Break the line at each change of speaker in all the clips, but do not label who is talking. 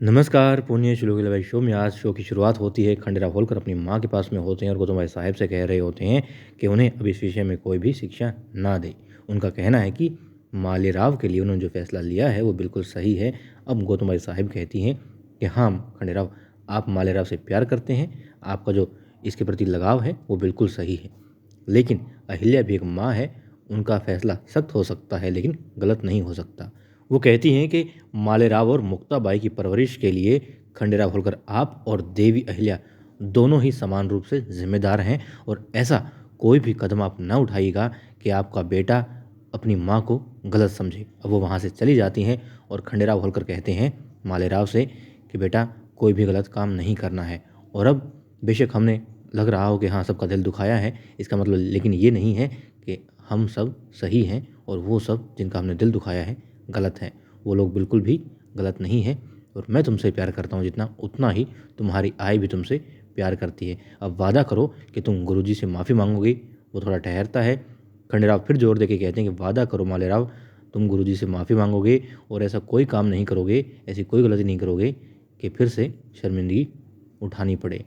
नमस्कार, पुण्य श्लोक भाई शो में आज शो की शुरुआत होती है। खंडेराव होलकर अपनी माँ के पास में होते हैं और गौतम भाई साहब से कह रहे होते हैं कि उन्हें अब इस विषय में कोई भी शिक्षा ना दे। उनका कहना है कि मालेराव के लिए उन्होंने जो फैसला लिया है वो बिल्कुल सही है। अब गौतम भाई साहब कहती हैं कि हाँ खंडेराव, आप मालेराव से प्यार करते हैं, आपका जो इसके प्रति लगाव है वो बिल्कुल सही है, लेकिन अहिल्या भी एक माँ है, उनका फैसला सख्त हो सकता है लेकिन गलत नहीं हो सकता। वो कहती हैं कि मालेराव और मुक्ताबाई की परवरिश के लिए खंडेराव होलकर आप और देवी अहिल्या दोनों ही समान रूप से जिम्मेदार हैं और ऐसा कोई भी कदम आप न उठाइएगा कि आपका बेटा अपनी माँ को गलत समझे। अब वो वहाँ से चली जाती हैं और खंडेराव होलकर कहते हैं मालेराव से कि बेटा कोई भी गलत काम नहीं करना है। और अब बेशक हमने लग रहा हो कि हाँ सबका दिल दुखाया है, इसका मतलब लेकिन ये नहीं है कि हम सब सही हैं और वो सब जिनका हमने दिल दुखाया है गलत है। वो लोग बिल्कुल भी गलत नहीं है और मैं तुमसे प्यार करता हूँ जितना, उतना ही तुम्हारी आई भी तुमसे प्यार करती है। अब वादा करो कि तुम गुरुजी से माफ़ी मांगोगे। वो थोड़ा ठहरता है। खंडेराव फिर जोर देके कहते हैं कि वादा करो मालेराव, तुम गुरुजी से माफ़ी मांगोगे और ऐसा कोई काम नहीं करोगे, ऐसी कोई गलती नहीं करोगे कि फिर से शर्मिंदगी उठानी पड़े।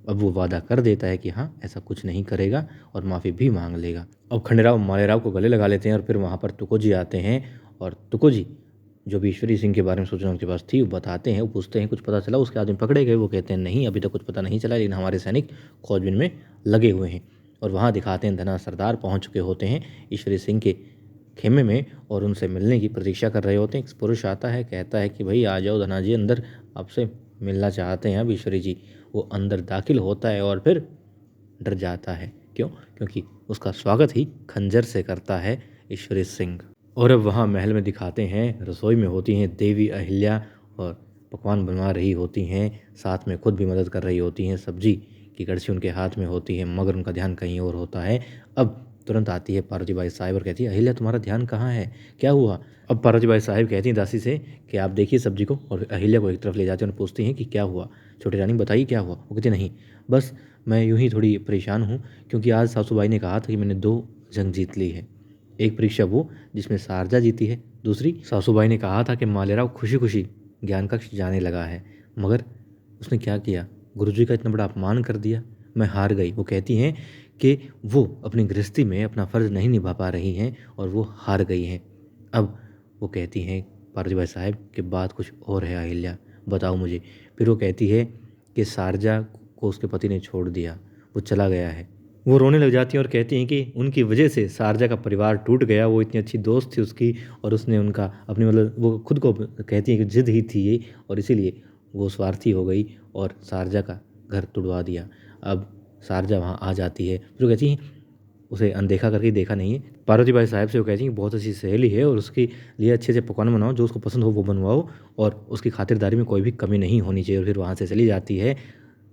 अब वो वादा कर देता है कि हाँ ऐसा कुछ नहीं करेगा और माफ़ी भी मांग लेगा। अब खंडेराव मालेराव को गले लगा लेते हैं और फिर वहाँ पर तुकोजी आते हैं और तुकोजी जो भी ईश्वरी सिंह के बारे में सूचना उनके पास थी वो बताते हैं। वो पूछते हैं कुछ पता चला, उसके आदमी पकड़े गए? वो कहते हैं नहीं अभी तक कुछ पता नहीं चला, लेकिन हमारे सैनिक खोजबीन में लगे हुए हैं। और वहाँ दिखाते हैं धना सरदार पहुँच चुके होते हैं ईश्वरी सिंह के खेमे में और उनसे मिलने की प्रतीक्षा कर रहे होते हैं। एक पुरुष आता है, कहता है कि भाई आ जाओ धना जी अंदर, आपसे मिलना चाहते हैं अब ईश्वरी जी। वो अंदर दाखिल होता है और फिर डर जाता है। क्यों? क्योंकि उसका स्वागत ही खंजर से करता है ईश्वरी सिंह। और अब वहाँ महल में दिखाते हैं, रसोई में होती हैं देवी अहिल्या और पकवान बनवा रही होती हैं, साथ में खुद भी मदद कर रही होती हैं। सब्जी की कड़छी उनके हाथ में होती है मगर उनका ध्यान कहीं और होता है। अब तुरंत आती है पार्वतीबाई साहिब और कहती है अहिल्या तुम्हारा ध्यान कहाँ है, क्या हुआ? अब पार्वतीबाई साहिब कहती हैं दासी से कि आप देखिए सब्जी को, और अहिल्या को एक तरफ ले जाते हैं और पूछती हैं कि क्या हुआ छोटी रानी, बताइए क्या हुआ? वो कहती नहीं, बस मैं यूं ही थोड़ी परेशान हूँ क्योंकि आज सासूबाई ने कहा था कि मैंने 2 जंग जीत ली है। एक परीक्षा वो जिसमें शारजा जीती है, दूसरी सासूबाई ने कहा था कि मालेराव खुशी खुशी ज्ञान कक्ष जाने लगा है, मगर उसने क्या किया, गुरुजी का इतना बड़ा अपमान कर दिया, मैं हार गई। वो कहती हैं कि वो अपनी गृहस्थी में अपना फ़र्ज नहीं निभा पा रही हैं और वो हार गई हैं। अब वो कहती हैं पार्वतीबाई साहब कि बात कुछ और है अहिल्या, बताओ मुझे। फिर वो कहती है कि शारजा को उसके पति ने छोड़ दिया, वो चला गया है। वो रोने लग जाती हैं और कहती हैं कि उनकी वजह से शारजा का परिवार टूट गया, वो इतनी अच्छी दोस्त थी उसकी और उसने उनका अपनी मतलब वो खुद को कहती हैं कि जिद ही थी ये और इसीलिए वो स्वार्थी हो गई और शारजा का घर तुड़वा दिया। अब शारजा वहाँ आ जाती है, फिर वो कहती हैं उसे अनदेखा करके देखा नहीं है। पार्वतीबाई साहब से वो कहती हैं कि बहुत अच्छी सहेली है और उसके लिए अच्छे से पकवान बनाओ, जो उसको पसंद हो वो बनवाओ और उसकी खातिरदारी में कोई भी कमी नहीं होनी चाहिए। और फिर वहाँ से चली जाती है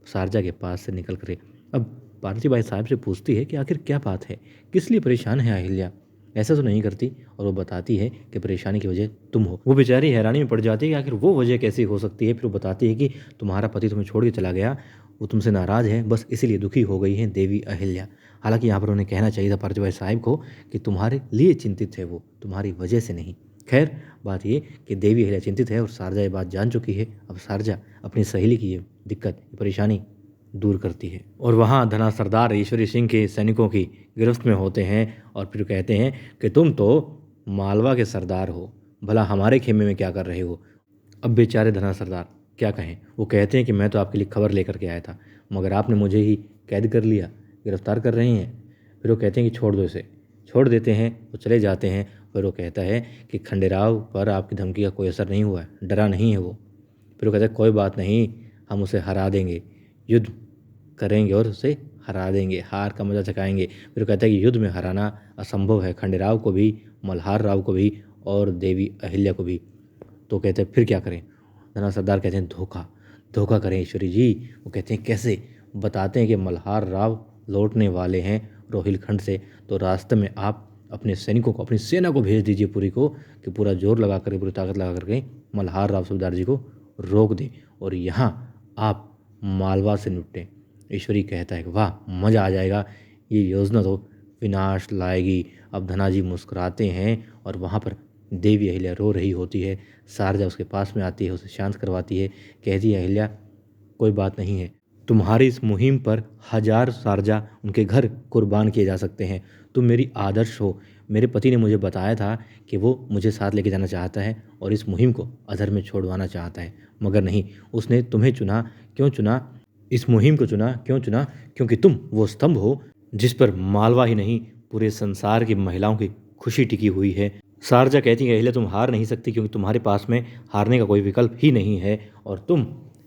शारजा के पास से निकल कर। अब पार्वतीबाई साहब से पूछती है कि आखिर क्या बात है, किस लिए परेशान है अहिल्या, ऐसा तो नहीं करती। और वो बताती है कि परेशानी की वजह तुम हो। वो बेचारी हैरानी में पड़ जाती है कि आखिर वो वजह कैसी हो सकती है। फिर वो बताती है कि तुम्हारा पति तुम्हें छोड़ के चला गया, वो तुमसे नाराज़ है, बस इसीलिए दुखी हो गई है देवी अहिल्या। हालांकि यहाँ पर उन्हें कहना चाहिए था पार्वतीबाई साहब को कि तुम्हारे लिए चिंतित है वो, तुम्हारी वजह से नहीं। खैर बात ये कि देवी अहिल्या चिंतित है और शारजा ये बात जान चुकी है। अब शारजा अपनी सहेली की ये दिक्कत, ये परेशानी दूर करती है। और वहाँ धना सरदार ईश्वरी सिंह के सैनिकों की गिरफ्त में होते हैं और फिर कहते हैं कि तुम तो मालवा के सरदार हो, भला हमारे खेमे में क्या कर रहे हो? अब बेचारे धना सरदार क्या कहें। वो कहते हैं कि मैं तो आपके लिए खबर लेकर के आया था, मगर आपने मुझे ही कैद कर लिया, गिरफ्तार कर रही हैं। फिर वो कहते हैं कि छोड़ दो इसे, छोड़ देते हैं, वो चले जाते हैं। फिर वो कहता है कि खंडेराव पर आपकी धमकी का कोई असर नहीं हुआ है, डरा नहीं है वो। फिर वो कहता है कोई बात नहीं, हम उसे हरा देंगे, युद्ध करेंगे और उसे हरा देंगे, हार का मजा चखाएंगे। फिर वो कहता है कि युद्ध में हराना असंभव है, खंडेराव को भी, मल्हार राव को भी और देवी अहिल्या को भी। तो कहते हैं फिर क्या करें? धना सरदार कहते हैं धोखा, धोखा करें ईश्वरी जी। वो कहते हैं कैसे? बताते हैं कि मल्हार राव लौटने वाले हैं रोहिलखंड से, तो रास्ते में आप अपने सैनिकों को, अपनी सेना को भेज दीजिए पूरी को, कि पूरा जोर लगा कर, पूरी ताकत लगा करके मल्हार राव सूबेदार जी को रोक दें और यहाँ आप मालवा से निपटें। ईश्वरी कहता है कि वाह मज़ा आ जाएगा, ये योजना तो विनाश लाएगी। अब धनाजी मुस्कुराते हैं और वहाँ पर देवी अहिल्या रो रही होती है। शारजा उसके पास में आती है, उसे शांत करवाती है। कहती है, अहिल्या कोई बात नहीं है, तुम्हारी इस मुहिम पर 1000 शारजा उनके घर कुर्बान किए जा सकते हैं। तुम मेरी आदर्श हो। मेरे पति ने मुझे बताया था कि वो मुझे साथ लेके जाना चाहता है और इस मुहिम को अधर में छोड़वाना चाहता है, मगर नहीं, उसने तुम्हें चुना। क्यों चुना? इस मुहिम को चुना। क्यों चुना? क्योंकि तुम वो स्तंभ हो जिस पर मालवा ही नहीं, पूरे संसार की महिलाओं की खुशी टिकी हुई है। शारजा कहती है, अहिल्या तुम हार नहीं सकती, क्योंकि तुम्हारे पास में हारने का कोई विकल्प ही नहीं है और तुम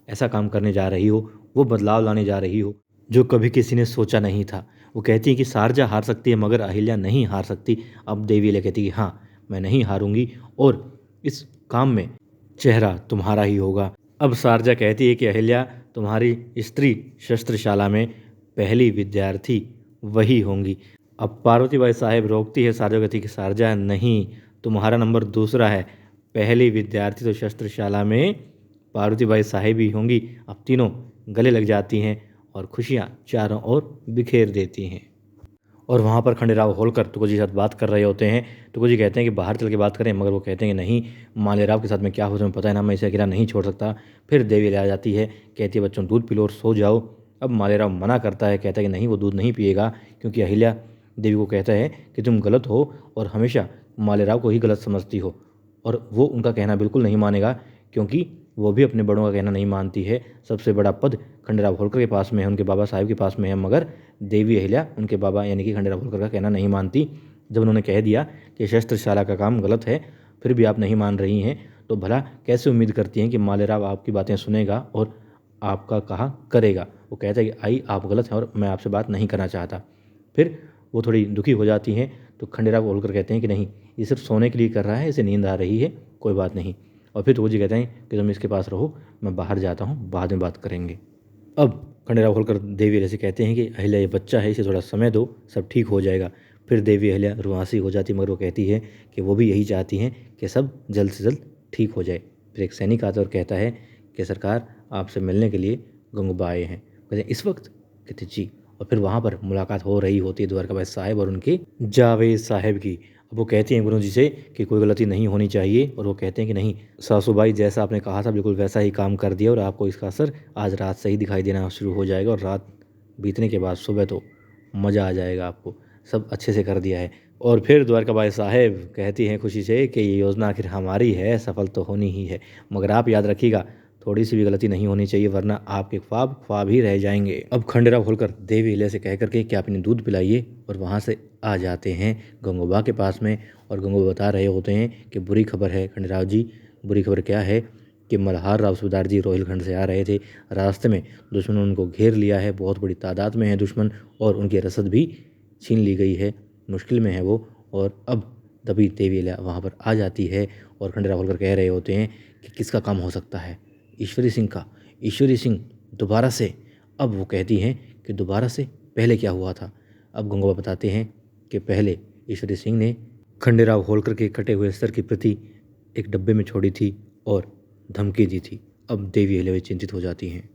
ऐसा काम करने जा रही हो, वो बदलाव लाने जा रही हो जो कभी किसी ने सोचा नहीं था। वो कहती है कि शारजा हार सकती है मगर अहिल्या नहीं हार सकती। अब देवी अहिल्या कहती है कि हाँ, मैं नहीं हारूंगी और इस काम में चेहरा तुम्हारा ही होगा। अब शारजा कहती है कि अहिल्या तुम्हारी स्त्री शस्त्रशाला में पहली विद्यार्थी वही होंगी। अब पार्वतीबाई साहेब रोकती है शारजा, कहती है कि शारजा नहीं, तुम्हारा नंबर दूसरा है। पहली विद्यार्थी तो शस्त्रशाला में पार्वतीबाई साहेब ही होंगी। अब तीनों गले लग जाती हैं और खुशियाँ चारों ओर बिखेर देती हैं। और वहाँ पर खंडेराव होलकर तुकोजी के साथ बात कर रहे होते हैं। तुकोजी कहते हैं कि बाहर चल के बात करें, मगर वो कहते हैं कि नहीं, मालेराव के साथ में क्या हो तुम्हें पता है ना, मैं इसे अकेला नहीं छोड़ सकता। फिर देवी ले आ जाती है, कहती है बच्चों दूध पी लो और सो जाओ। अब मालेराव मना करता है, कहता है कि नहीं, वो दूध नहीं पिएगा, क्योंकि अहिल्या देवी को कहता है कि तुम गलत हो और हमेशा मालेराव को ही गलत समझती हो। और वो उनका कहना बिल्कुल नहीं मानेगा, क्योंकि वो भी अपने बड़ों का कहना नहीं मानती है। सबसे बड़ा पद खंडेराव होलकर के पास में है, उनके बाबा साहब के पास में है, मगर देवी अहिल्या उनके बाबा यानी कि खंडेराव होलकर का कहना नहीं मानती। जब उन्होंने कह दिया कि शस्त्रशाला का काम गलत है, फिर भी आप नहीं मान रही हैं, तो भला कैसे उम्मीद करती हैं कि मालेराव आपकी बातें सुनेगा और आपका कहा करेगा। वो कहता है कि आई, आप गलत हैं और मैं आपसे बात नहीं करना चाहता। फिर वो थोड़ी दुखी हो जाती हैं, तो खंडेराव होलकर कहते हैं कि नहीं, ये सिर्फ सोने के लिए कर रहा है, इसे नींद आ रही है, कोई बात नहीं। और फिर तुकोजी कहते हैं कि तुम इसके पास रहो, मैं बाहर जाता हूँ, बाद में बात करेंगे। अब खंडेराव होलकर देवी अहिल्या से कहते हैं कि अहिल्या ये बच्चा है, इसे थोड़ा समय दो, सब ठीक हो जाएगा। फिर देवी अहिल्या रुआंसी हो जाती, मगर वो कहती है कि वो भी यही चाहती हैं कि सब जल्द से जल्द ठीक हो जाए। फिर एक सैनिक आता है और कहता है कि सरकार, आपसे मिलने के लिए गंगूबा आए हैं। कहते हैं इस वक्त? कहते जी। और फिर वहाँ पर मुलाकात हो रही होती है द्वारकाबाई साहेब और उनके जावेद साहेब की। अब वो कहती हैं गुरु जी से कि कोई गलती नहीं होनी चाहिए, और वो कहते हैं कि नहीं सासूबाई, जैसा आपने कहा था बिल्कुल वैसा ही काम कर दिया और आपको इसका असर आज रात से ही दिखाई देना शुरू हो जाएगा, और रात बीतने के बाद सुबह तो मज़ा आ जाएगा आपको, सब अच्छे से कर दिया है। और फिर द्वारकाबाई साहेब कहती हैं खुशी से कि ये योजना आखिर हमारी है, सफल तो होनी ही है, मगर आप याद रखिएगा थोड़ी सी भी गलती नहीं होनी चाहिए, वरना आपके ख्वाब ख्वाब ही रह जाएंगे। अब खंडेराव होलकर देवी अहिल्या से कह करके कि आप इन्हें दूध पिलाइए, और वहाँ से आ जाते हैं गंगूबा के पास में। और गंगूबा बता रहे होते हैं कि बुरी खबर है खंडेराव जी। बुरी खबर क्या है कि मल्हार राव सूबेदार जी रोहिलखंड से आ रहे थे, रास्ते में दुश्मन ने उनको घेर लिया है, बहुत बड़ी तादाद में है दुश्मन, और उनकी रसद भी छीन ली गई है, मुश्किल में है वो। और अब तभी देवी अहिल्या वहाँ पर आ जाती है और खंडेराव होलकर कह रहे होते हैं कि किसका काम हो सकता है, ईश्वरी सिंह का। ईश्वरी सिंह दोबारा से? अब वो कहती हैं कि दोबारा से पहले क्या हुआ था। अब गंगूबा बताते हैं कि पहले ईश्वरी सिंह ने खंडेराव होलकर के कटे हुए सर की प्रति एक डब्बे में छोड़ी थी और धमकी दी थी। अब देवी अहिल्या चिंतित हो जाती हैं।